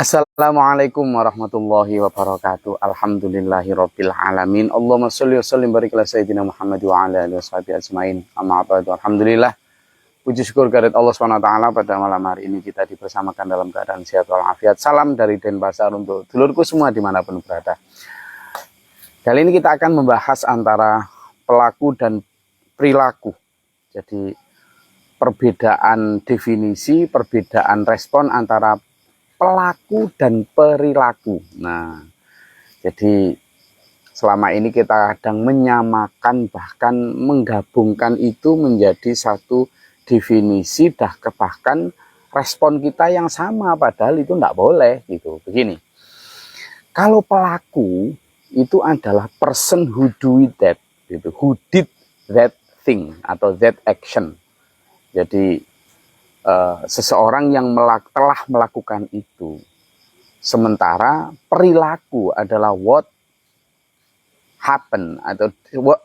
Assalamualaikum warahmatullahi wabarakatuh. Alhamdulillahirabbil alamin. Allahumma sholli wa sallim barik ala sayyidina Muhammad wa ala alihi washabihi ajmain. Amma ba'du. Alhamdulillah. Puji syukur kehadirat Allah Subhanahu wa taala pada malam hari ini kita dibersamakan dalam keadaan sehat walafiat. Salam dari Denpasar untuk dulurku semua dimanapun berada. Kali ini kita akan membahas antara pelaku dan perilaku. Jadi perbedaan definisi, perbedaan respon antara pelaku dan perilaku. Nah, jadi selama ini kita kadang menyamakan bahkan menggabungkan itu menjadi satu definisi bahkan respon kita yang sama padahal itu tidak boleh gitu. Begini, kalau pelaku itu adalah person who do that, gitu, who did that thing atau that action. Jadi seseorang yang telah melakukan itu. Sementara perilaku adalah what happen atau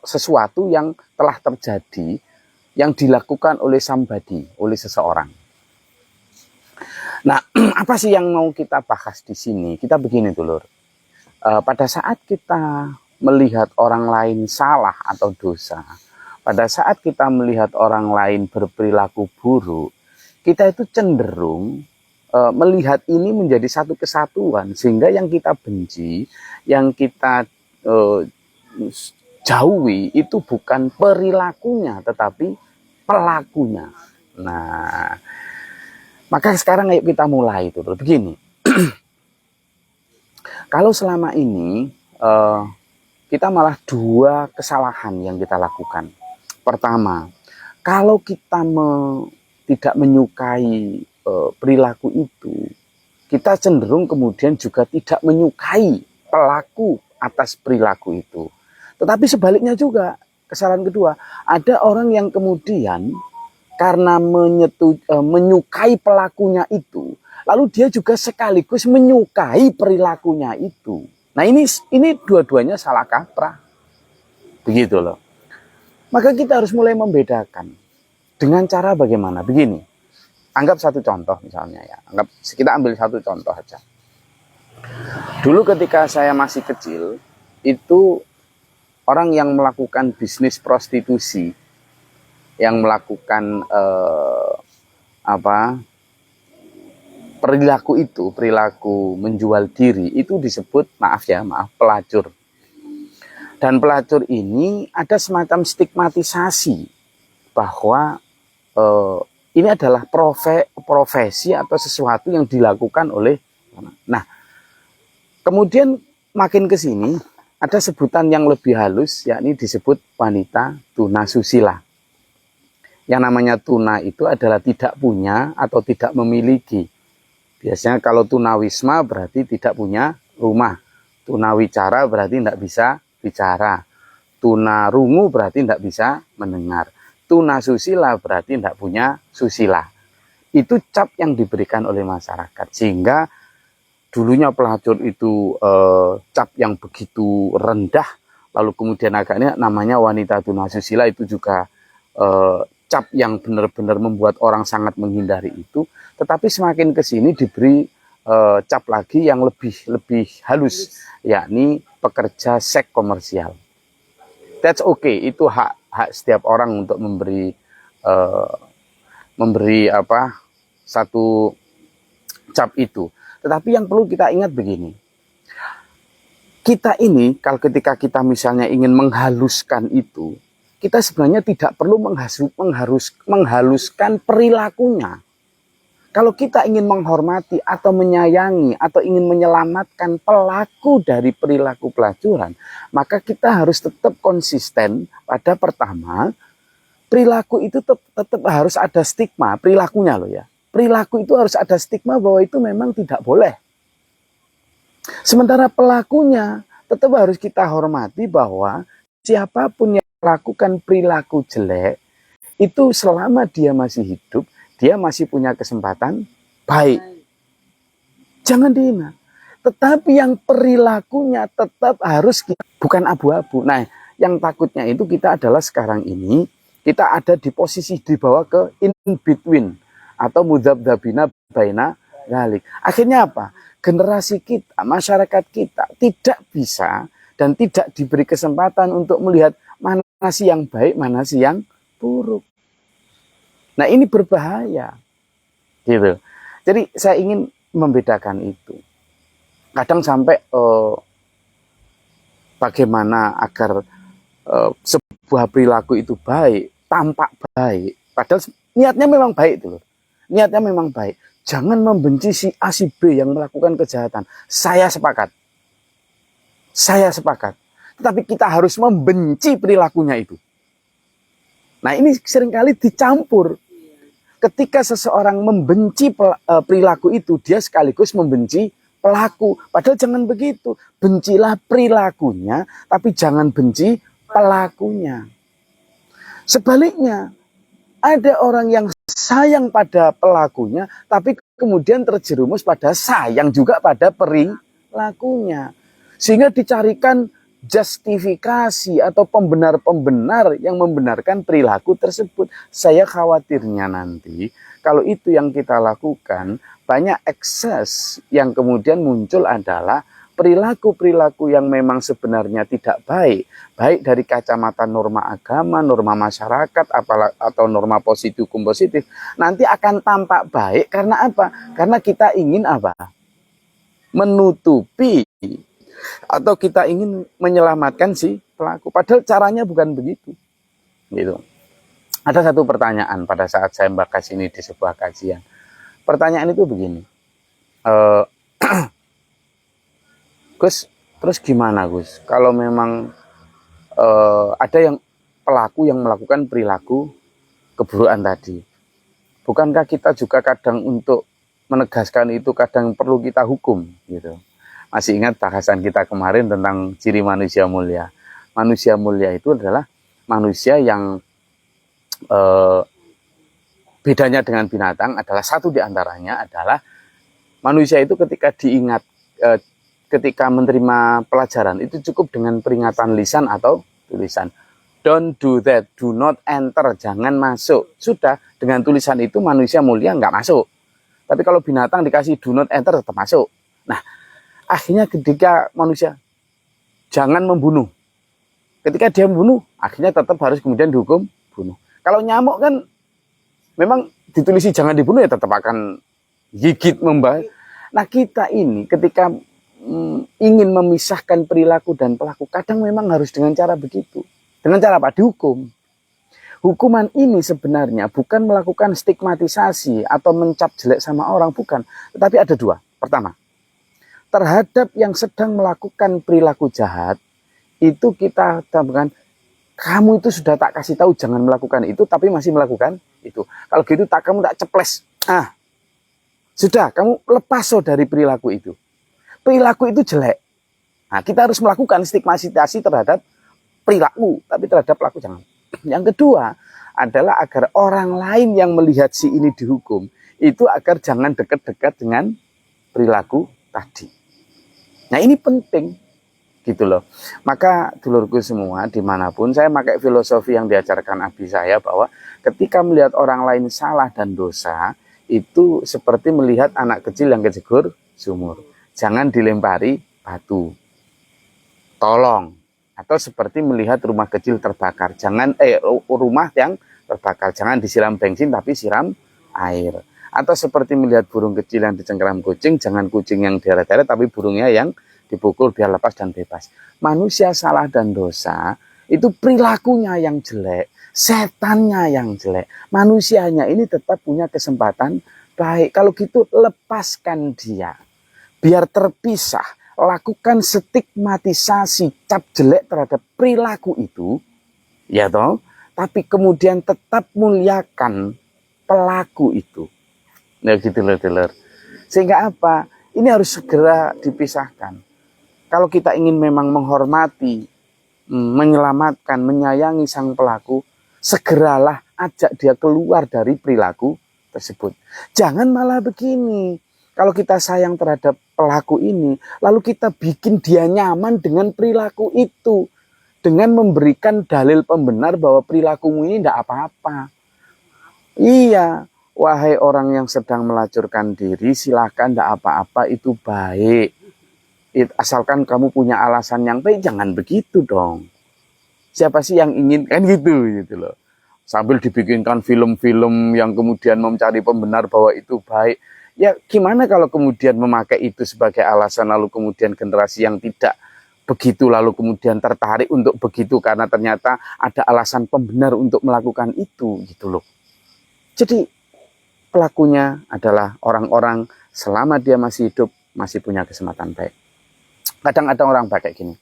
sesuatu yang telah terjadi yang dilakukan oleh somebody, oleh seseorang. Nah, apa sih yang mau kita bahas di sini? Kita begini dulur. Pada saat kita melihat orang lain salah atau dosa, pada saat kita melihat orang lain berperilaku buruk, kita itu cenderung melihat ini menjadi satu kesatuan, sehingga yang kita benci, yang kita jauhi itu bukan perilakunya, tetapi pelakunya. Nah, maka sekarang ayo kita mulai itu. Begini, kalau selama ini kita malah dua kesalahan yang kita lakukan. Pertama, kalau kita tidak menyukai perilaku itu, kita cenderung kemudian juga tidak menyukai pelaku atas perilaku itu. Tetapi sebaliknya juga, kesalahan kedua, ada orang yang kemudian karena menyukai pelakunya itu, lalu dia juga sekaligus menyukai perilakunya itu. Nah, ini dua-duanya salah kaprah. Begitu loh. Maka kita harus mulai membedakan. Dengan cara bagaimana? Begini, anggap satu contoh misalnya ya. Kita ambil satu contoh aja. Dulu ketika saya masih kecil, itu orang yang melakukan bisnis prostitusi, yang melakukan perilaku menjual diri, itu disebut, maaf pelacur. Dan pelacur ini ada semacam stigmatisasi bahwa ini adalah profesi atau sesuatu yang dilakukan oleh. Nah, kemudian makin ke sini ada sebutan yang lebih halus, yakni disebut wanita tunasusila. Yang namanya tuna itu adalah tidak punya atau tidak memiliki. Biasanya kalau tunawisma berarti tidak punya rumah. Tunawicara berarti tidak bisa bicara. Tunarungu berarti tidak bisa mendengar. Tunasusila berarti tidak punya susila. Itu cap yang diberikan oleh masyarakat, sehingga dulunya pelacur itu cap yang begitu rendah, lalu kemudian agaknya namanya wanita tunasusila, itu juga cap yang benar-benar membuat orang sangat menghindari itu. Tetapi semakin ke sini diberi cap lagi yang lebih halus, yakni pekerja seks komersial. That's okay, itu hak setiap orang untuk memberi satu cap itu. Tetapi yang perlu kita ingat begini, kita ini kalau ketika kita misalnya ingin menghaluskan itu, kita sebenarnya tidak perlu menghaluskan perilakunya. Kalau kita ingin menghormati atau menyayangi atau ingin menyelamatkan pelaku dari perilaku pelacuran, maka kita harus tetap konsisten pada pertama, perilaku itu tetap harus ada stigma, perilakunya loh ya. Perilaku itu harus ada stigma bahwa itu memang tidak boleh. Sementara pelakunya tetap harus kita hormati bahwa siapapun yang melakukan perilaku jelek, itu selama dia masih hidup, dia masih punya kesempatan baik. Jangan dihina. Tetapi yang perilakunya tetap harus bukan abu-abu. Nah, yang takutnya itu kita adalah sekarang ini, kita ada di posisi di bawah ke in between atau mudzabdzabina baina dzalik. Akhirnya apa? generasi kita, masyarakat kita tidak bisa dan tidak diberi kesempatan untuk melihat mana sih yang baik, mana sih yang buruk. Nah, ini berbahaya. Gitu. Jadi saya ingin membedakan itu. Kadang sampai bagaimana agar sebuah perilaku itu baik, tampak baik, padahal niatnya memang baik itu loh. Niatnya memang baik. Jangan membenci si A si B yang melakukan kejahatan. Saya sepakat. Saya sepakat. Tetapi kita harus membenci perilakunya itu. Nah, ini seringkali dicampur. Ketika seseorang membenci perilaku itu, dia sekaligus membenci pelaku. Padahal jangan begitu. Bencilah perilakunya, tapi jangan benci pelakunya. Sebaliknya, ada orang yang sayang pada pelakunya, tapi kemudian terjerumus pada sayang juga pada perilakunya. Sehingga dicarikan justifikasi atau pembenar-pembenar yang membenarkan perilaku tersebut. Saya khawatirnya nanti, kalau itu yang kita lakukan, banyak ekses yang kemudian muncul adalah perilaku-perilaku yang memang sebenarnya tidak baik, baik dari kacamata norma agama, norma masyarakat, atau norma positif, hukum positif, nanti akan tampak baik karena apa? Karena kita ingin apa? Menutupi atau kita ingin menyelamatkan si pelaku. Padahal caranya bukan begitu. Gitu. Ada satu pertanyaan pada saat saya membahas ini di sebuah kajian. Pertanyaan itu begini. Gus, terus gimana Gus? Kalau memang ada yang pelaku yang melakukan perilaku keburukan tadi, bukankah kita juga kadang untuk menegaskan itu kadang perlu kita hukum gitu? Masih ingat bahasan kita kemarin tentang ciri manusia mulia? Manusia mulia itu adalah manusia yang bedanya dengan binatang adalah satu diantaranya adalah manusia itu ketika diingat ketika menerima pelajaran itu cukup dengan peringatan lisan atau tulisan. Don't do that, do not enter, jangan masuk. Sudah, dengan tulisan itu manusia mulia nggak masuk. Tapi kalau binatang dikasih do not enter tetap masuk. Nah, akhirnya ketika manusia jangan membunuh. Ketika dia membunuh, akhirnya tetap harus kemudian dihukum bunuh. Kalau nyamuk kan memang ditulisi jangan dibunuh ya tetap akan gigit membahas. Nah, kita ini ketika ingin memisahkan perilaku dan pelaku, kadang memang harus dengan cara begitu. Dengan cara apa? Dihukum. Hukuman ini sebenarnya bukan melakukan stigmatisasi atau mencap jelek sama orang, bukan. Tetapi ada dua. Pertama, terhadap yang sedang melakukan perilaku jahat, itu kita tambahkan, kamu itu sudah tak kasih tahu jangan melakukan itu, tapi masih melakukan itu. Kalau gitu kamu tak ceples. Sudah, kamu lepas dari perilaku itu. Perilaku itu jelek. Nah, kita harus melakukan stigmatisasi terhadap perilaku, tapi terhadap pelaku jangan. Yang kedua adalah agar orang lain yang melihat si ini dihukum, itu agar jangan dekat-dekat dengan perilaku tadi. Nah, ini penting, gitu loh. Maka dulurku semua, dimanapun saya pakai filosofi yang diajarkan abi saya bahwa ketika melihat orang lain salah dan dosa, itu seperti melihat anak kecil yang kejegur sumur. Jangan dilempari batu. Tolong. Atau seperti melihat rumah kecil terbakar. Rumah yang terbakar. Jangan disiram bensin tapi siram air. Atau seperti melihat burung kecil yang dicengkeram kucing. Jangan kucing yang deret-deret tapi burungnya yang dipukul biar lepas dan bebas. Manusia salah dan dosa itu perilakunya yang jelek. Setannya yang jelek. Manusianya ini tetap punya kesempatan baik. Kalau gitu lepaskan dia. Biar terpisah, lakukan stigmatisasi, cap jelek terhadap perilaku itu, ya toh, tapi kemudian tetap muliakan pelaku itu. Nah, gitu loh. Sehingga apa? Ini harus segera dipisahkan. Kalau kita ingin memang menghormati, menyelamatkan, menyayangi sang pelaku, segeralah ajak dia keluar dari perilaku tersebut. Jangan malah begini. Kalau kita sayang terhadap pelaku ini, lalu kita bikin dia nyaman dengan perilaku itu. Dengan memberikan dalil pembenar bahwa perilakumu ini tidak apa-apa. Iya, wahai orang yang sedang melacurkan diri, silakan, tidak apa-apa, itu baik. Asalkan kamu punya alasan yang baik, jangan begitu dong. Siapa sih yang ingin kan gitu loh. Sambil dibikinkan film-film yang kemudian mencari pembenar bahwa itu baik. Ya gimana kalau kemudian memakai itu sebagai alasan, lalu kemudian generasi yang tidak begitu lalu kemudian tertarik untuk begitu karena ternyata ada alasan pembenar untuk melakukan itu gitu loh. Jadi pelakunya adalah orang-orang selama dia masih hidup masih punya kesempatan baik. Kadang ada orang pakai gini.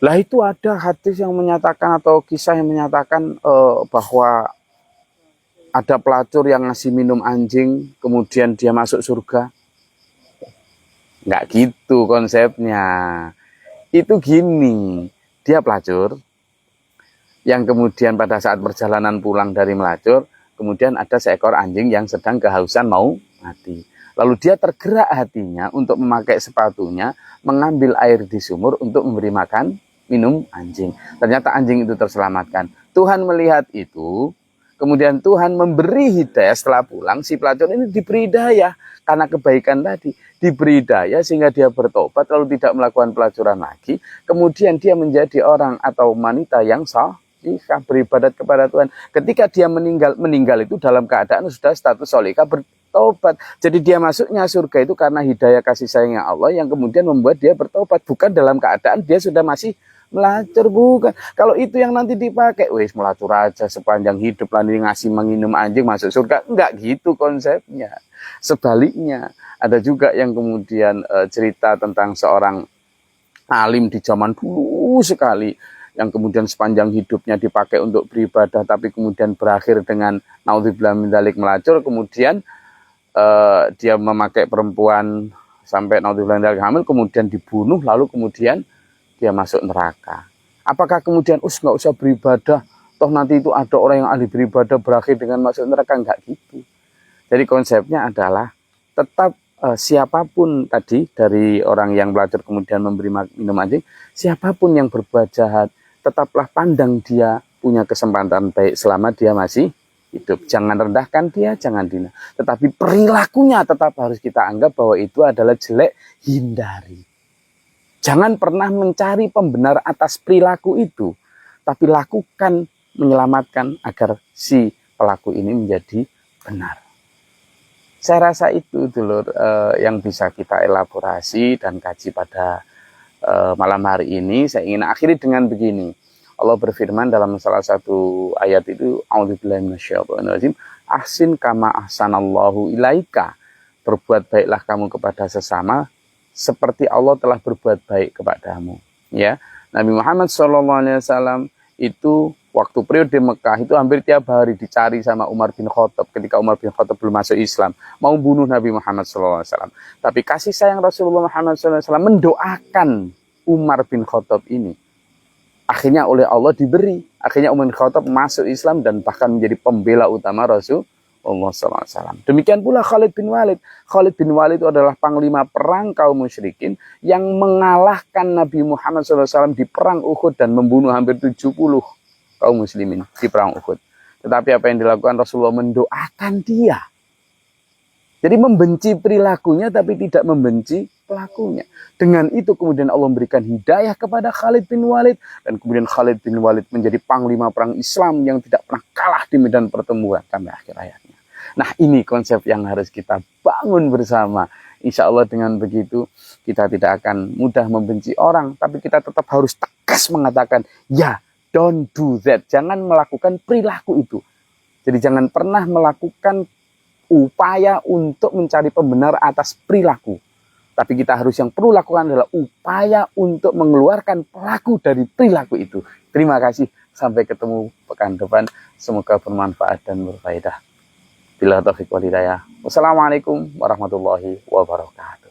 Lah itu ada hadis yang menyatakan atau kisah yang menyatakan bahwa ada pelacur yang ngasih minum anjing kemudian dia masuk surga. Nggak gitu konsepnya. Itu gini, dia pelacur, yang kemudian pada saat perjalanan pulang dari melacur, kemudian ada seekor anjing yang sedang kehausan mau mati. Lalu dia tergerak hatinya untuk memakai sepatunya, mengambil air di sumur untuk memberi makan, minum anjing. Ternyata anjing itu terselamatkan. Tuhan melihat itu, kemudian Tuhan memberi hidayah setelah pulang, si pelacur ini diberi hidayah. Karena kebaikan tadi, diberi daya sehingga dia bertobat lalu tidak melakukan pelacuran lagi. Kemudian dia menjadi orang atau wanita yang salihah beribadat kepada Tuhan. Ketika dia meninggal itu dalam keadaan sudah status solihah bertobat. Jadi dia masuknya surga itu karena hidayah kasih sayangnya Allah yang kemudian membuat dia bertobat. Bukan dalam keadaan dia sudah masih melacur, bukan. Kalau itu yang nanti dipakai, wes melacur aja sepanjang hidup, lalu ngasih menginum anjing masuk surga. Enggak gitu konsepnya. Sebaliknya, ada juga yang kemudian cerita tentang seorang alim di zaman dulu sekali, yang kemudian sepanjang hidupnya dipakai untuk beribadah, tapi kemudian berakhir dengan naudzubillah min dzalik melacur, kemudian dia memakai perempuan sampai naudzubillah min dzalik hamil, kemudian dibunuh, lalu kemudian dia masuk neraka. Apakah kemudian nggak usah beribadah, toh nanti itu ada orang yang ahli beribadah berakhir dengan masuk neraka? Enggak gitu. Jadi konsepnya adalah tetap siapapun tadi dari orang yang pelacur kemudian memberi minum anjing, siapapun yang berbuat jahat, tetaplah pandang dia punya kesempatan baik selama dia masih hidup. Jangan rendahkan dia, jangan dina. Tetapi perilakunya tetap harus kita anggap bahwa itu adalah jelek, hindari. Jangan pernah mencari pembenar atas perilaku itu, tapi lakukan menyelamatkan agar si pelaku ini menjadi benar. Saya rasa itu dulur yang bisa kita elaborasi dan kaji pada malam hari ini. Saya ingin akhiri dengan begini. Allah berfirman dalam salah satu ayat itu, A'udzubillahi minasyaitonirrajim, ahsin kama ahsanallahu ilaika. Berbuat baiklah kamu kepada sesama seperti Allah telah berbuat baik kepadamu. Ya, Nabi Muhammad SAW itu waktu periode Mekah itu hampir tiap hari dicari sama Umar bin Khattab ketika Umar bin Khattab belum masuk Islam, mau bunuh Nabi Muhammad SAW. Tapi kasih sayang Rasulullah Muhammad SAW mendoakan Umar bin Khattab ini. Akhirnya oleh Allah diberi. Akhirnya Umar bin Khattab masuk Islam dan bahkan menjadi pembela utama Rasulullah SAW. Demikian pula Khalid bin Walid. Khalid bin Walid itu adalah panglima perang kaum musyrikin yang mengalahkan Nabi Muhammad SAW di perang Uhud dan membunuh hampir 70 kaum muslimin di perang Uhud. Tetapi apa yang dilakukan Rasulullah mendoakan dia. Jadi membenci perilakunya tapi tidak membenci pelakunya. Dengan itu kemudian Allah memberikan hidayah kepada Khalid bin Walid. Dan kemudian Khalid bin Walid menjadi panglima perang Islam yang tidak pernah kalah di medan pertempuran sampai akhir hayatnya. Nah ini konsep yang harus kita bangun bersama. Insya Allah dengan begitu kita tidak akan mudah membenci orang. Tapi kita tetap harus tegas mengatakan, ya, don't do that. Jangan melakukan perilaku itu. Jadi jangan pernah melakukan upaya untuk mencari pembenar atas perilaku. Tapi kita harus yang perlu lakukan adalah upaya untuk mengeluarkan pelaku dari perilaku itu. Terima kasih. Sampai ketemu pekan depan. Semoga bermanfaat dan berfaedah. Bila taufiq wal hidayah. Wassalamualaikum warahmatullahi wabarakatuh.